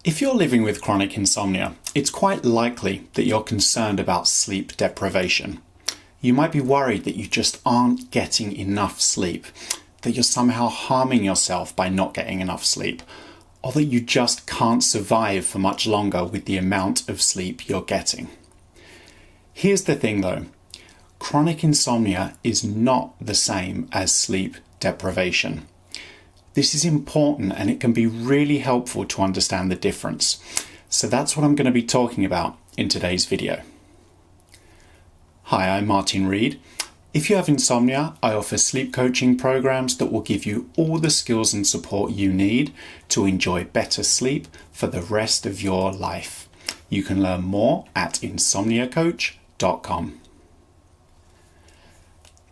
If you're living with chronic insomnia, it's quite likely that you're concerned about sleep deprivation. You might be worried that you just aren't getting enough sleep, that you're somehow harming yourself by not getting enough sleep, or that you just can't survive for much longer with the amount of sleep you're getting. Here's the thing though, chronic insomnia is not the same as sleep deprivation. This is important and it can be really helpful to understand the difference. So that's what I'm going to be talking about in today's video. Hi, I'm Martin Reed. If you have insomnia, I offer sleep coaching programs that will give you all the skills and support you need to enjoy better sleep for the rest of your life. You can learn more at insomniacoach.com.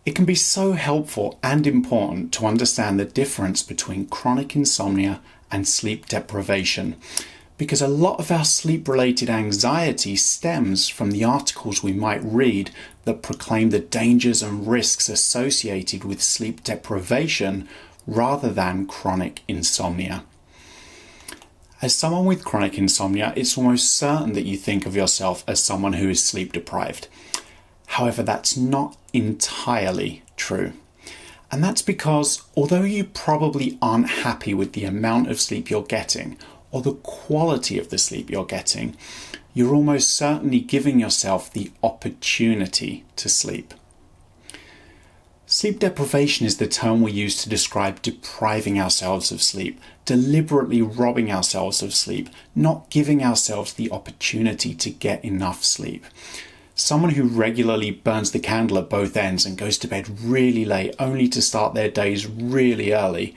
It can be so helpful and important to understand the difference between chronic insomnia and sleep deprivation, because a lot of our sleep-related anxiety stems from the articles we might read that proclaim the dangers and risks associated with sleep deprivation rather than chronic insomnia. As someone with chronic insomnia, it's almost certain that you think of yourself as someone who is sleep deprived. However, that's not entirely true. And that's because although you probably aren't happy with the amount of sleep you're getting or the quality of the sleep you're getting, you're almost certainly giving yourself the opportunity to sleep. Sleep deprivation is the term we use to describe depriving ourselves of sleep, deliberately robbing ourselves of sleep, not giving ourselves the opportunity to get enough sleep. Someone who regularly burns the candle at both ends and goes to bed really late only to start their days really early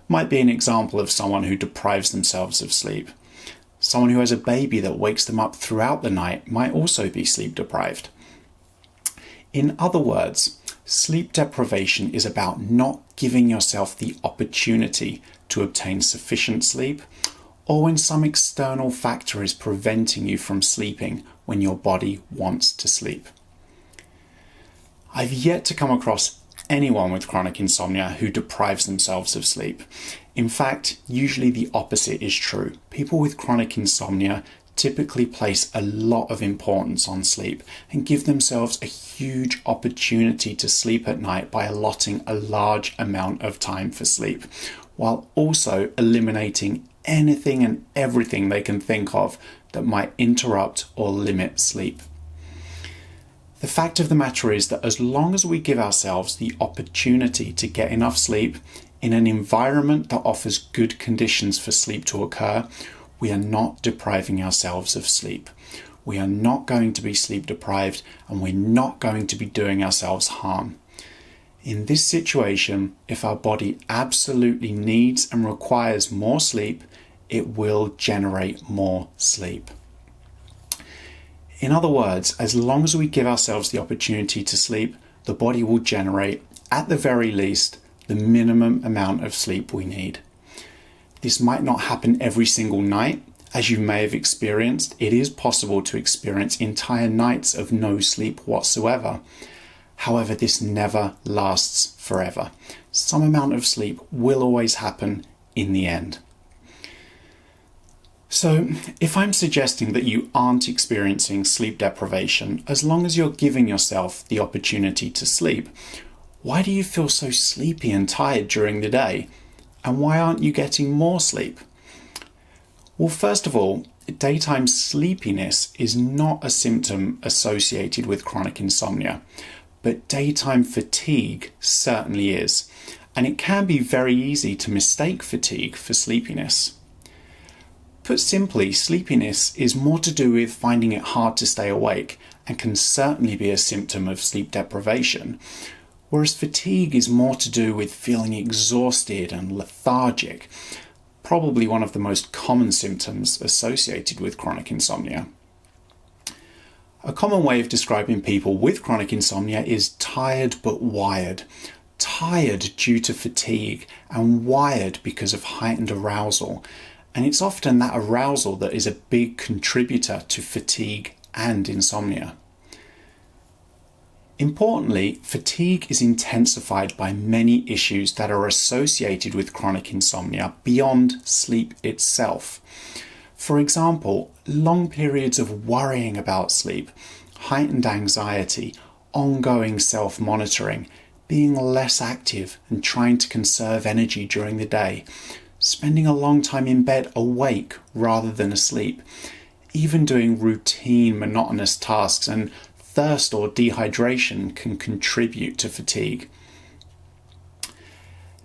might be an example of someone who deprives themselves of sleep. Someone who has a baby that wakes them up throughout the night might also be sleep deprived. In other words, sleep deprivation is about not giving yourself the opportunity to obtain sufficient sleep, or when some external factor is preventing you from sleeping when your body wants to sleep. I've yet to come across anyone with chronic insomnia who deprives themselves of sleep. In fact, usually the opposite is true. People with chronic insomnia typically place a lot of importance on sleep and give themselves a huge opportunity to sleep at night by allotting a large amount of time for sleep, while also eliminating anything and everything they can think of that might interrupt or limit sleep. The fact of the matter is that as long as we give ourselves the opportunity to get enough sleep in an environment that offers good conditions for sleep to occur, we are not depriving ourselves of sleep. We are not going to be sleep deprived and we're not going to be doing ourselves harm. In this situation, if our body absolutely needs and requires more sleep, it will generate more sleep. In other words, as long as we give ourselves the opportunity to sleep, the body will generate, at the very least, the minimum amount of sleep we need. This might not happen every single night. As you may have experienced, it is possible to experience entire nights of no sleep whatsoever. However, this never lasts forever. Some amount of sleep will always happen in the end. So, if I'm suggesting that you aren't experiencing sleep deprivation, as long as you're giving yourself the opportunity to sleep, why do you feel so sleepy and tired during the day? And why aren't you getting more sleep? Well, first of all, daytime sleepiness is not a symptom associated with chronic insomnia, but daytime fatigue certainly is, and it can be very easy to mistake fatigue for sleepiness. Put simply, sleepiness is more to do with finding it hard to stay awake and can certainly be a symptom of sleep deprivation, whereas fatigue is more to do with feeling exhausted and lethargic, probably one of the most common symptoms associated with chronic insomnia. A common way of describing people with chronic insomnia is tired but wired. Tired due to fatigue and wired because of heightened arousal. And it's often that arousal that is a big contributor to fatigue and insomnia. Importantly, fatigue is intensified by many issues that are associated with chronic insomnia beyond sleep itself. For example, long periods of worrying about sleep, heightened anxiety, ongoing self-monitoring, being less active and trying to conserve energy during the day, spending a long time in bed awake rather than asleep, even doing routine monotonous tasks, and thirst or dehydration can contribute to fatigue.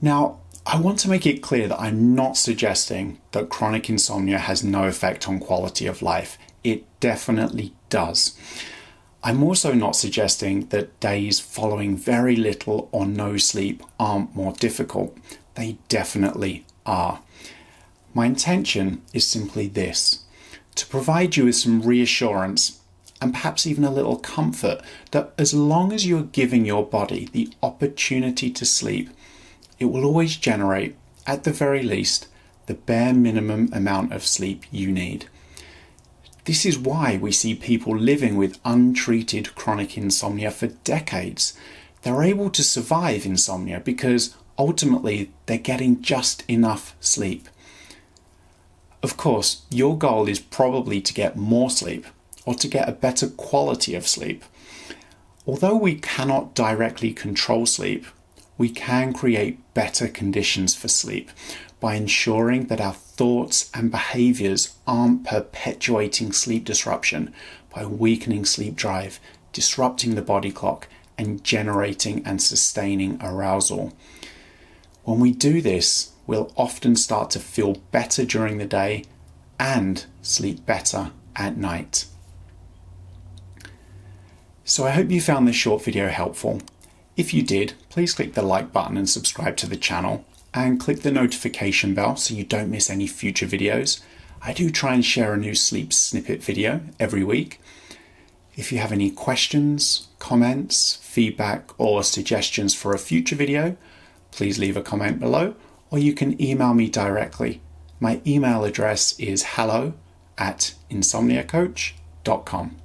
Now, I want to make it clear that I'm not suggesting that chronic insomnia has no effect on quality of life. It definitely does. I'm also not suggesting that days following very little or no sleep aren't more difficult. They definitely are. My intention is simply this: to provide you with some reassurance and perhaps even a little comfort that as long as you're giving your body the opportunity to sleep, it will always generate, at the very least, the bare minimum amount of sleep you need. This is why we see people living with untreated chronic insomnia for decades. They're able to survive insomnia because ultimately they're getting just enough sleep. Of course, your goal is probably to get more sleep or to get a better quality of sleep. Although we cannot directly control sleep, we can create better conditions for sleep by ensuring that our thoughts and behaviours aren't perpetuating sleep disruption by weakening sleep drive, disrupting the body clock, and generating and sustaining arousal. When we do this, we'll often start to feel better during the day and sleep better at night. So I hope you found this short video helpful. If you did, please click the like button and subscribe to the channel, and click the notification bell so you don't miss any future videos. I do try and share a new sleep snippet video every week. If you have any questions, comments, feedback, or suggestions for a future video, please leave a comment below, or you can email me directly. My email address is hello@insomniacoach.com.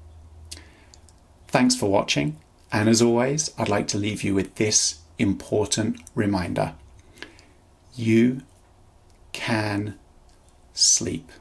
Thanks for watching, and as always, I'd like to leave you with this important reminder. You can sleep.